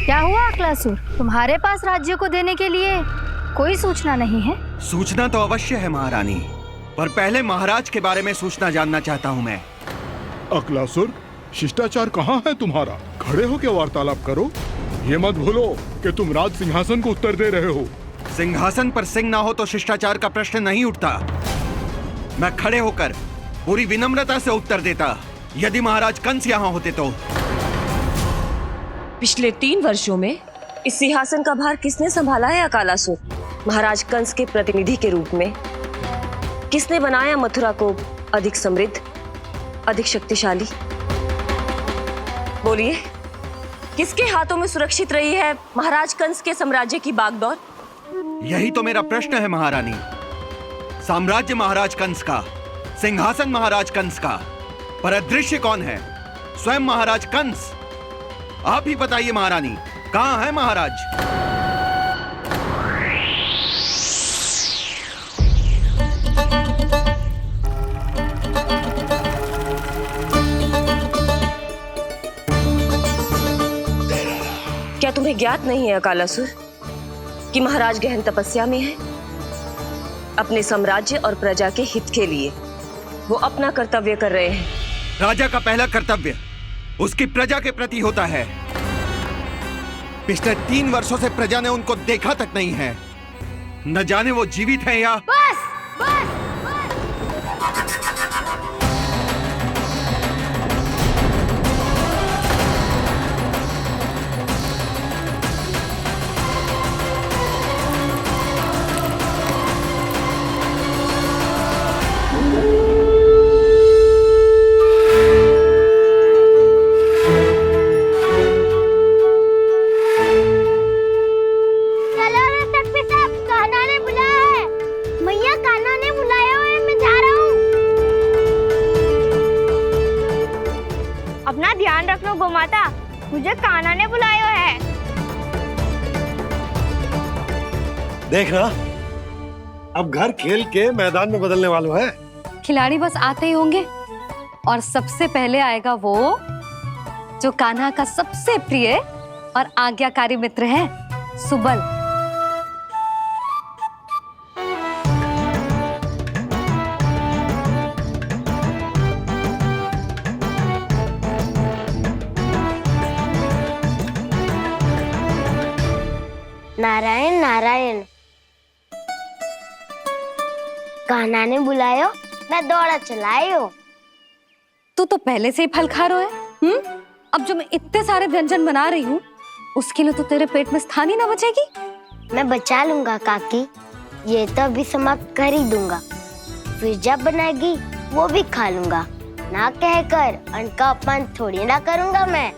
क्या हुआ अक्लासुर? तुम्हारे पास राज्य को देने के लिए कोई सूचना नहीं है? सूचना तो अवश्य है महारानी, पर पहले महाराज के बारे में सूचना जानना चाहता हूँ मैं। अक्लासुर, शिष्टाचार कहाँ है तुम्हारा? खड़े होकर वार्तालाप करो। ये मत भूलो कि तुम राज सिंहासन को उत्तर दे रहे हो। सिंहासन पर सिंह ना हो तो शिष्टाचार का प्रश्न नहीं उठता। मैं खड़े होकर पूरी विनम्रता से उत्तर देता यदि महाराज कंस यहाँ होते तो। पिछले 3 वर्षों में इस सिंहासन का भार किसने संभाला है अकालासुर? महाराज कंस के प्रतिनिधि के रूप में किसने बनाया मथुरा को अधिक समृद्ध, अधिक शक्तिशाली? बोलिए, किसके हाथों में सुरक्षित रही है महाराज कंस के साम्राज्य की बागडोर? यही तो मेरा प्रश्न है महारानी। साम्राज्य महाराज कंस का, सिंहासन महाराज कंस का, पर अदृश्य कौन है? स्वयं महाराज कंस। आप ही बताइए महारानी, कहाँ है महाराज? क्या तुम्हें ज्ञात नहीं है अकालासुर कि महाराज गहन तपस्या में है? अपने साम्राज्य और प्रजा के हित के लिए वो अपना कर्तव्य कर रहे हैं। राजा का पहला कर्तव्य उसकी प्रजा के प्रति होता है। पिछले 3 वर्षों से प्रजा ने उनको देखा तक नहीं है। न जाने वो जीवित हैं या... बस बस अपना ध्यान रखना गोमाता, मुझे कान्हा ने बुलाया है। देख रहा, अब घर खेल के मैदान में बदलने वालों है। खिलाड़ी बस आते ही होंगे और सबसे पहले आएगा वो जो कान्हा का सबसे प्रिय और आज्ञाकारी मित्र है, सुबल। नारायण नारायण, कान्हा ने बुलायो, मैं दौड़ा चलायो। तू तो पहले से ही फल खा रहा है। अब जो मैं इतने सारे व्यंजन बना रही हूँ उसके लिए तो तेरे पेट में स्थान ही ना बचेगी। मैं बचा लूंगा काकी, ये तो अभी समाप्त कर ही दूंगा, फिर जब बनाएगी वो भी खा लूंगा। ना कहकर अन्न का अपमान थोड़ी ना करूंगा मैं।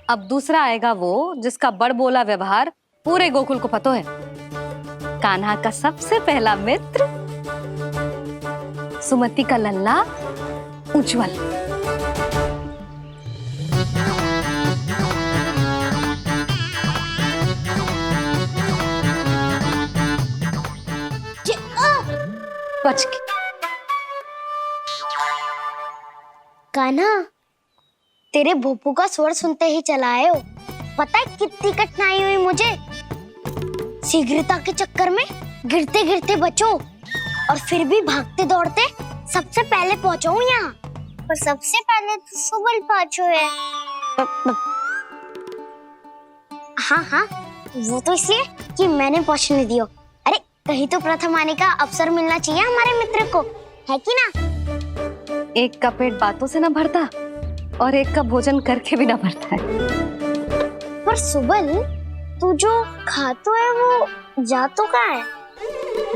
अब दूसरा आएगा वो जिसका बड़बोला व्यवहार पूरे गोकुल को पता है, कान्हा का सबसे पहला मित्र, सुमति का लल्ला उज्जवल। बच के। कान्हा, तेरे भोपू का स्वर सुनते ही चला आए हो। पता है कितनी कठिनाई हुई मुझे। शीघ्रता के चक्कर में गिरते गिरते बचो और फिर भी भागते दौड़ते सबसे पहले पहुंचो यहाँ। पर सबसे पहले तो सुबल पहुंचो है। हाँ हाँ, वो तो इसलिए कि मैंने पहुंचने दियो। अरे कहीं तो प्रथम आने का अवसर मिलना चाहिए हमारे मित्र को, है कि ना? एक का पेट बातों से ना भरता और एक का भोजन करके भी ना भरता है। पर सुबल, तू जो खातो है वो जातो का है।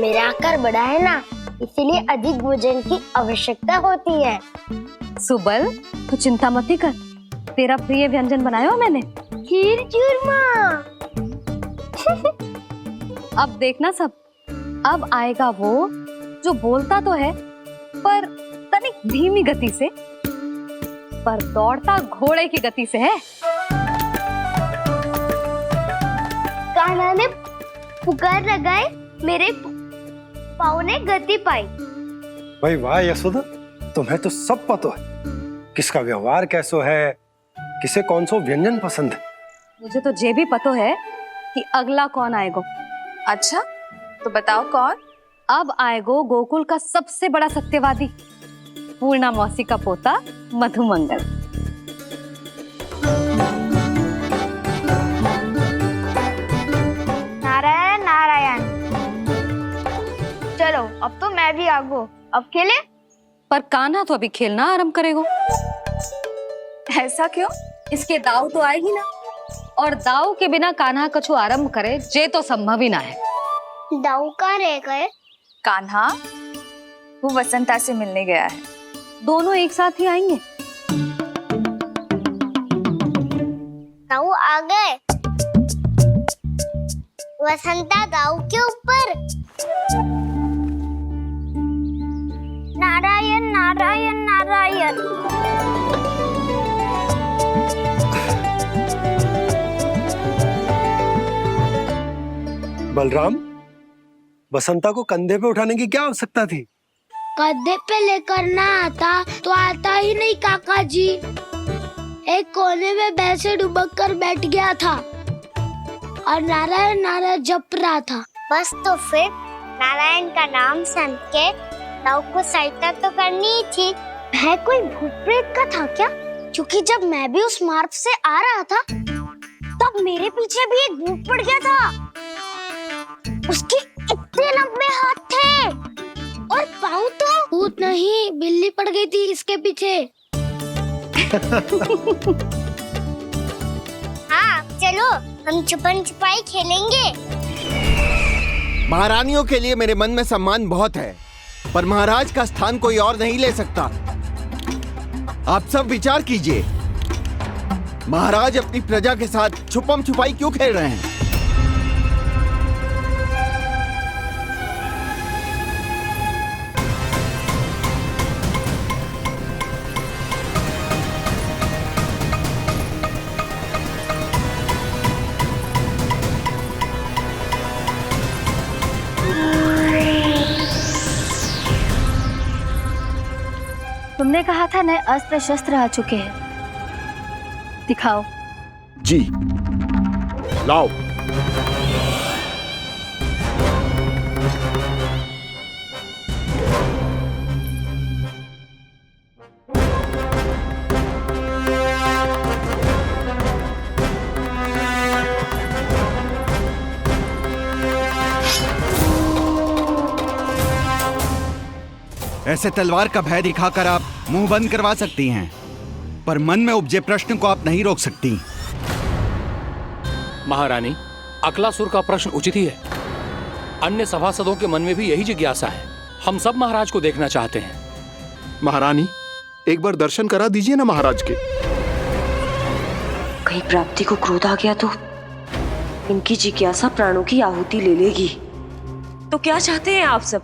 मेरा आकार बड़ा है ना, इसीलिए अधिक भोजन की आवश्यकता होती है। सुबल, तू चिंता मत कर, तेरा प्रिय व्यंजन बनाया हो मैंने, खीर चूरमा। अब देखना सब, अब आएगा वो जो बोलता तो है पर तनिक धीमी गति से, पर दौड़ता घोड़े की गति से है। कान्हा ने पुकार लगाए, मेरे पाँव ने गति पाई। भाई वाह यशोदा, तुम्हें तो सब पता है। किसका व्यवहार कैसो है, किसे कौन सो व्यंजन पसंद है। मुझे तो ये भी पता है कि अगला कौन आएगो। अच्छा, तो बताओ कौन? अब आएगो गोकुल का सबसे बड़ा सत्यवादी, पूर्णा मौसी का पोता मधुमंगल। नारायण नारायण। चलो अब तो मैं भी आगो, अब खेले। पर कान्हा तो अभी खेलना आरंभ करेगो। ऐसा क्यों? इसके दाव तो आए ही ना, और दाव के बिना कान्हा कछु आरंभ करे जे तो संभव ही ना है। दाऊ कहाँ रह गए? कान्हा, वो वसंता से मिलने गया है। दोनों एक साथ ही आएंगे। दाऊ आ गए। वसंता दाऊ के ऊपर। नारायण नारायण नारायण। बलराम, बसंता को कंधे पे उठाने की क्या आवश्यकता थी? कंधे पे लेकर ना आता तो आता ही नहीं काका जी। एक कोने में बैसे डुबक कर बैठ गया था और नारायण नारायण जप रहा था। बस तो फिर नारायण का नाम सुन के दाऊ को सहायता तो करनी ही थी। वह कोई भूत प्रेत का था क्या? क्योंकि जब मैं भी उस मार्ग से आ रहा था तब मेरे पीछे भी एक भूत पड़ गया था। उसके इतने लंबे हाथ थे और पाँव तो भूत नहीं, बिल्ली पड़ गई थी इसके पीछे। हाँ चलो हम छुपन छुपाई खेलेंगे। महारानियों के लिए मेरे मन में सम्मान बहुत है, पर महाराज का स्थान कोई और नहीं ले सकता। आप सब विचार कीजिए, महाराज अपनी प्रजा के साथ छुपम छुपाई क्यों खेल रहे हैं? तुमने कहा था नए अस्त्र शस्त्र आ चुके हैं, दिखाओ। जी लाओ। ऐसे तलवार का भय दिखाकर आप मुंह बंद करवा सकती हैं, पर मन में उपजे प्रश्न को आप नहीं रोक सकती। महारानी, अकलासुर का प्रश्न उचित ही है। अन्य सभासदों के मन में भी यही जिज्ञासा है। हम सब महाराज को देखना चाहते हैं। महारानी, एक बार दर्शन करा दीजिए ना महाराज के। कहीं प्राप्ति को क्रोध आ गया तो इनकी जिज्ञासा प्राणों की आहुति ले लेगी। तो क्या चाहते हैं आप सब?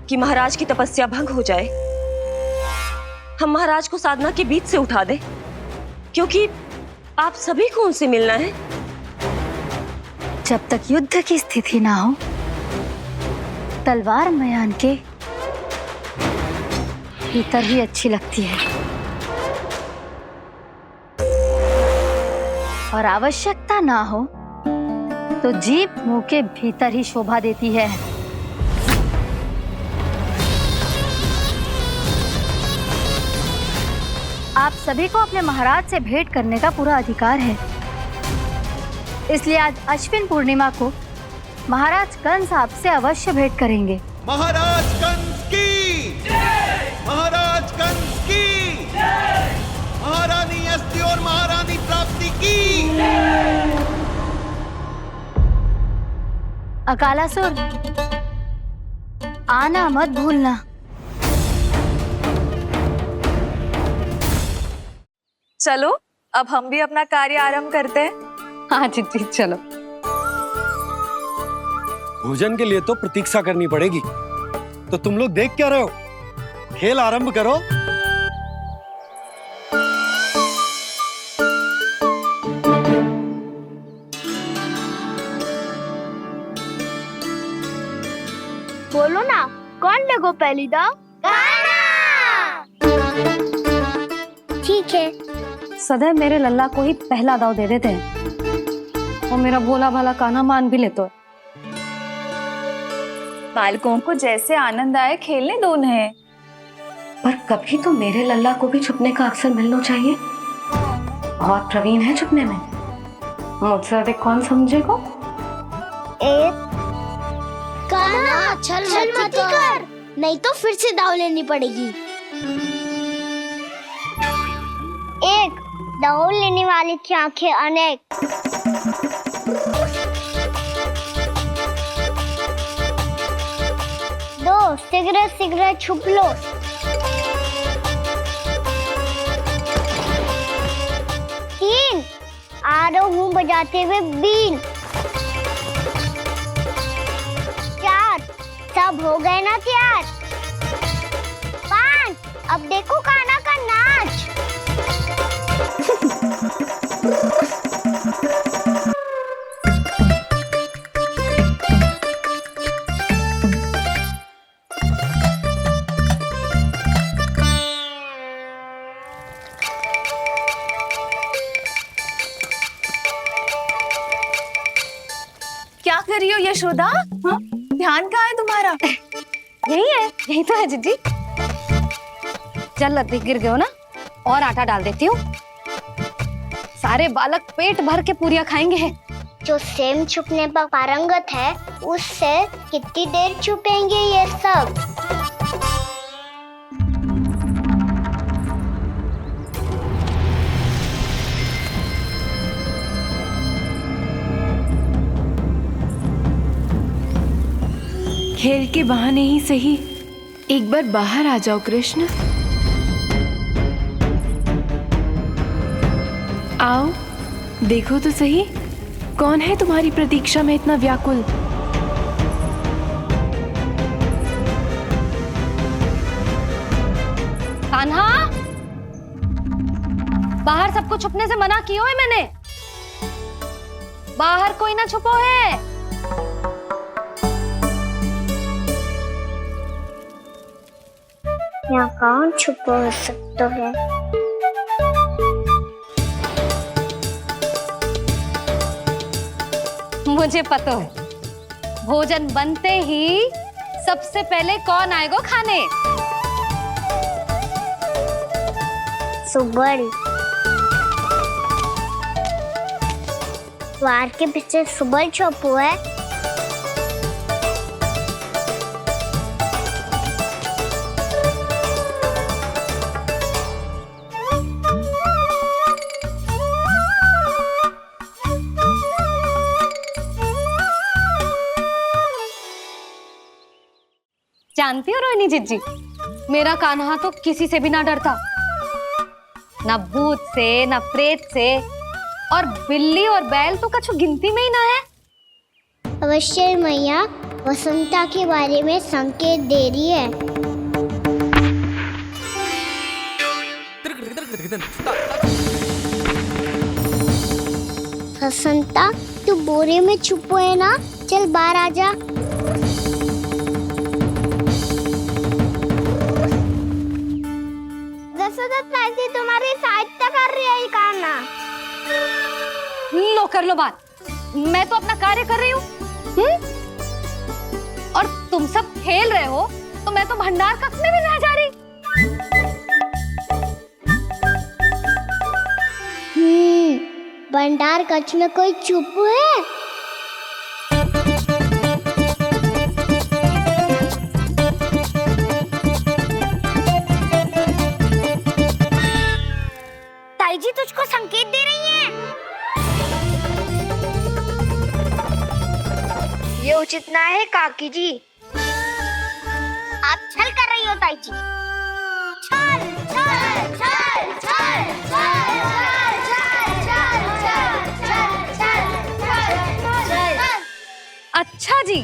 कि महाराज की तपस्या भंग हो जाए? हम महाराज को साधना के बीच से उठा दें? क्योंकि आप सभी को उनसे मिलना है। जब तक युद्ध की स्थिति ना हो, तलवार मयान के भीतर ही अच्छी लगती है, और आवश्यकता ना हो तो जीभ मुंह के भीतर ही शोभा देती है। आप सभी को अपने महाराज से भेंट करने का पूरा अधिकार है, इसलिए आज अश्विन पूर्णिमा को महाराज कंस आपसे अवश्य भेंट करेंगे। महाराज कंस की जय! महाराज कंस की जय! महारानी अस्ति और महारानी प्राप्ति की जय! अकालासुर, आना मत भूलना। चलो अब हम भी अपना कार्य आरंभ करते हैं। हाँ जी चलो। भोजन के लिए तो प्रतीक्षा करनी पड़ेगी, तो तुम लोग देख क्या रहे हो? खेल आरंभ करो। बोलो ना, कौन लगो पहली दाव? ठीक है। सदैव मेरे लल्ला को ही पहला दाव दे देते हैं और मेरा भोला भाला कान्हा मान भी लेते हैं। बालकों को जैसे आनंद आए खेलने दो उन्हें। पर कभी तो मेरे लल्ला को भी छुपने का अवसर मिलना चाहिए। बहुत प्रवीण है छुपने में, मुझसे अधिक कौन समझेगा। कान्हा छल मत कर, नहीं तो फिर से दाव लेनी पड़ेगी। एक दाव लेने वाली की आंखें अनेक। दो सिगरेट सिगरेट छुप लो। तीन आरो हूँ बजाते हुए बीन। चार सब हो गए ना तैयार। पांच अब देखो कान्हा का नाच। क्या कर रही हो यशोदा? हाँ? ध्यान कहाँ है तुम्हारा? यही है, यही तो है जीजी। चल अधिक गिर गए हो ना, और आटा डाल देती हूँ। सारे बालक पेट भर के पूरियां खाएंगे। जो सेम छुपने पर पारंगत है, उससे कितनी देर छुपेंगे ये सब? खेल के बहाने ही सही एक बार बाहर आ जाओ कृष्ण। आओ देखो तो सही, कौन है तुम्हारी प्रतीक्षा में इतना व्याकुल। कान्हा, बाहर सबको छुपने से मना किया है मैंने। बाहर कोई ना छुपो है। यहाँ कौन छुपा हो सकता है? मुझे पता है, भोजन बनते ही सबसे पहले कौन आएगा खाने? सुबल। द्वार के पीछे सुबल छुपा है। जानती हो रोहिणी जीजी, मेरा कान्हा तो किसी से भी ना डरता, ना भूत से, ना प्रेत से, और बिल्ली और बैल तो कछु गिनती में ही ना है। अवश्य मैया वसंता के बारे में संकेत दे रही है। वसंता तू बोरे में छुपो है ना, चल बाहर आ जा। तुम्हारी सहायता कर रही है कान्हा। लो कर लो बात, मैं तो अपना कार्य कर रही हूँ। और तुम सब खेल रहे हो तो मैं तो भंडार कक्ष में भी रह जा रही। भंडार कक्ष में कोई चुप है? ताई जी तुझको संकेत दे रही हैं। ये उचित ना है काकी जी। आप छल कर रही हो ताई जी। छल छल छल छल छल अच्छा जी,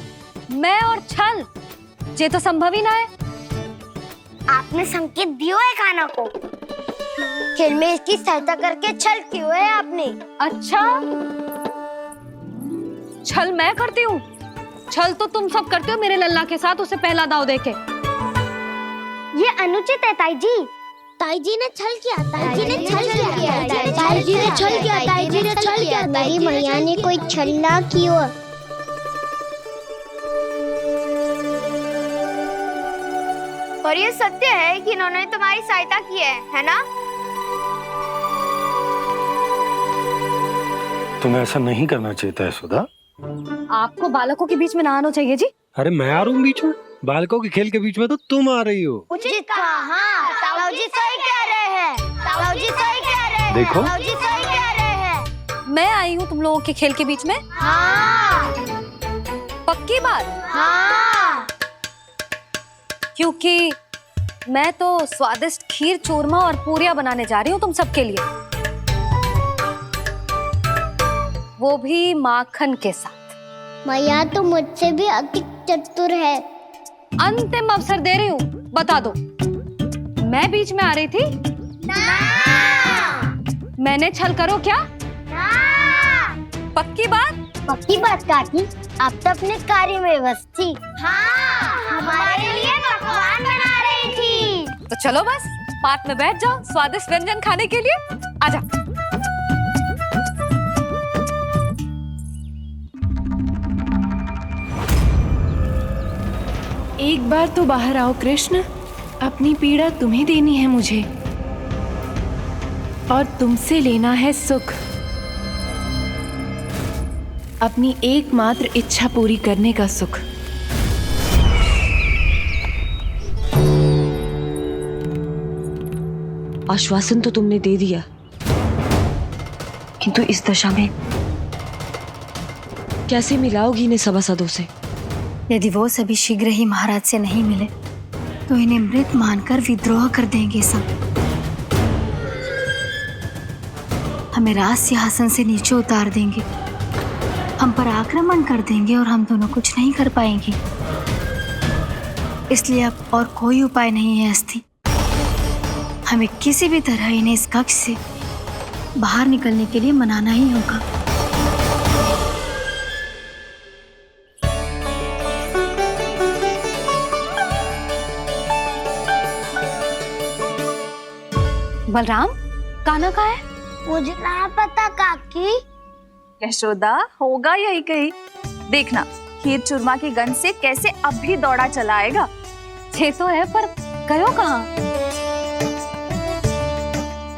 मैं और छल ये तो संभव ही ना है। आपने संकेत दियो है कान्हा को, खेल में इसकी सहायता करके छल क्यों है आपने? अच्छा, छल मैं करती हूँ? छल तो तुम सब करते हो मेरे लल्ला के साथ, उसे पहला दाव देके। ये अनुचित है ताई जी। ताई जी ने छल किया, ताई जी ने छल किया, ताई जी ने छल किया, ताई जी ने छल किया। मेरी मैया ने कोई छल ना की हो। और ये सत्य है कि इन्होंने तुम्हारी सहायता की है ना? तुम्हें ऐसा नहीं करना चाहिए था यशोदा। आपको बालकों के बीच में ना आना चाहिए जी। अरे मैं आ रहा हूँ बीच में? बालकों के खेल के बीच में तो तुम आ रही हो। उचित कहा। हाँ, ताऊ जी सही कह रहे हैं, ताऊ जी सही कह रहे हैं, देखो। ताऊ जी सही कह रहे हैं। मैं आई हूँ तुम लोगों के खेल के बीच में? हाँ। पक्की बात? हाँ। क्योंकि मैं तो स्वादिष्ट खीर, चूरमा और पूरियां बनाने जा रही हूँ तुम सबके लिए, वो भी माखन के साथ। मैया तो मुझसे भी अधिक चतुर है। अंतिम अवसर दे रही हूँ, बता दो, मैं बीच में आ रही थी? ना। मैंने छल करो क्या? ना। पक्की बात? पक्की बात काकी, आप तो अपने कार्य में व्यस्त थी। हाँ, हमारे लिए पकवान बना रही थी। तो चलो बस पात में बैठ जाओ स्वादिष्ट व्यंजन खाने के लिए। आजा। एक बार तो बाहर आओ कृष्ण, अपनी पीड़ा तुम्हें देनी है मुझे, और तुमसे लेना है सुख। अपनी एकमात्र इच्छा पूरी करने का सुख। आश्वासन तो तुमने दे दिया, किंतु इस दशा में कैसे मिलाओगी इन्हें सभासदों से? यदि वो सभी शीघ्र ही महाराज से नहीं मिले तो इन्हें मृत मानकर विद्रोह कर देंगे सब। हमें राज सिंहासन से नीचे उतार देंगे, हम पर आक्रमण कर देंगे और हम दोनों कुछ नहीं कर पाएंगे। इसलिए अब और कोई उपाय नहीं है अस्थि। हमें किसी भी तरह इन्हें इस कक्ष से बाहर निकलने के लिए मनाना ही होगा। बलराम, कान्हा कहाँ है? मुझे ना पता काकी। यशोदा, होगा यही कहीं। देखना खीर चूरमा की गंध से कैसे अब भी दौड़ा चला आएगा। छे तो है, पर गयो कहाँ?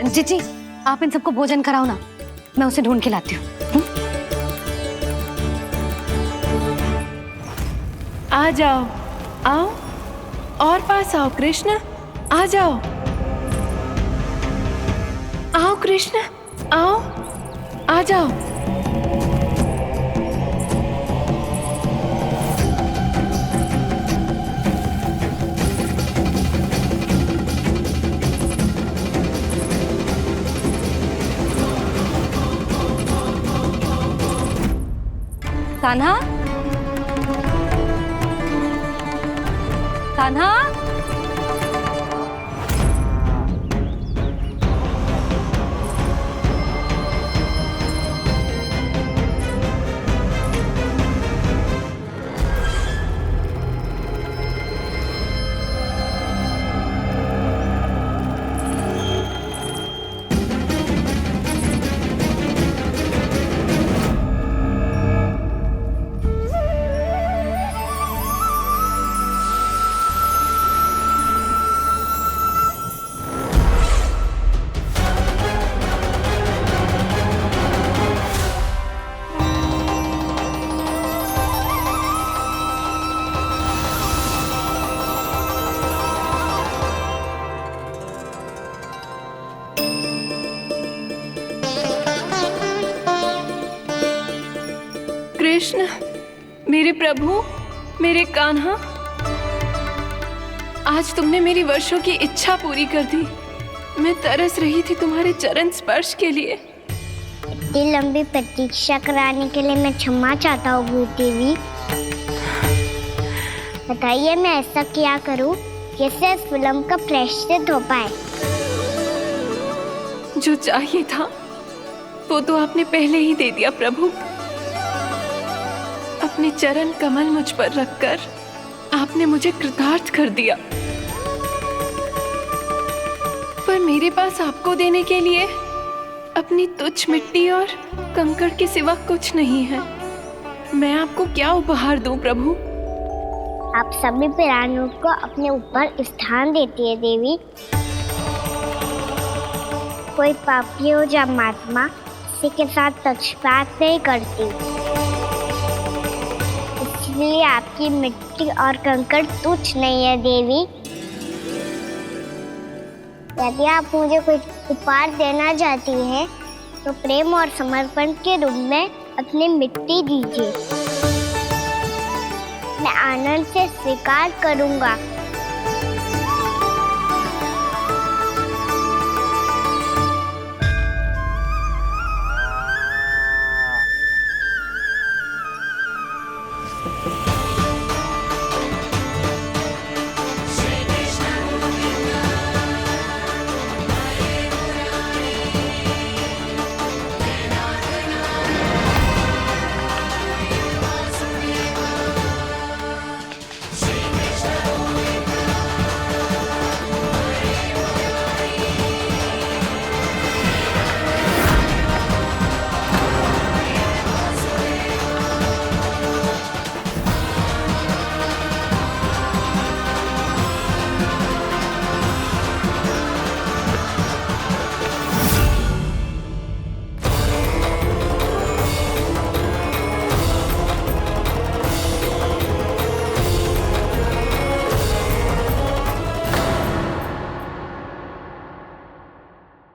जीजी, आप इन सबको भोजन कराओ ना, मैं उसे ढूंढ के लाती हूँ। आ जाओ, आओ और पास आओ कृष्ण, आ जाओ। आओ कृष्ण, आओ, आ जाओ। कान्हा, कान्हा, कृष्ण, मेरे प्रभु, मेरे कान्हा, आज तुमने मेरी वर्षों की इच्छा पूरी कर दी। मैं तरस रही थी तुम्हारे चरण स्पर्श के लिए। इतनी लंबी प्रतीक्षा कराने के लिए मैं क्षमा चाहता हूँ भूत देवी। बताइए मैं ऐसा क्या करूँ जिससे इस विलंब का प्रायश्चित हो पाए? जो चाहिए था वो तो आपने पहले ही दे दिया प्रभु। अपने चरण कमल मुझ पर रखकर आपने मुझे कृतार्थ कर दिया। पर मेरे पास आपको देने के लिए अपनी तुच्छ मिट्टी और कंकड़ के सिवा कुछ नहीं है। मैं आपको क्या उपहार दूं प्रभु? आप सभी प्राणियों को अपने ऊपर स्थान देती है देवी। कोई पापी हो या महात्मा किसी के साथ पक्षपात नहीं करती, इसलिए आपकी मिट्टी और कंकड़ तुच्छ नहीं है देवी। यदि आप मुझे कोई उपहार देना चाहती हैं तो प्रेम और समर्पण के रूप में अपनी मिट्टी दीजिए। मैं आनंद से स्वीकार करूंगा।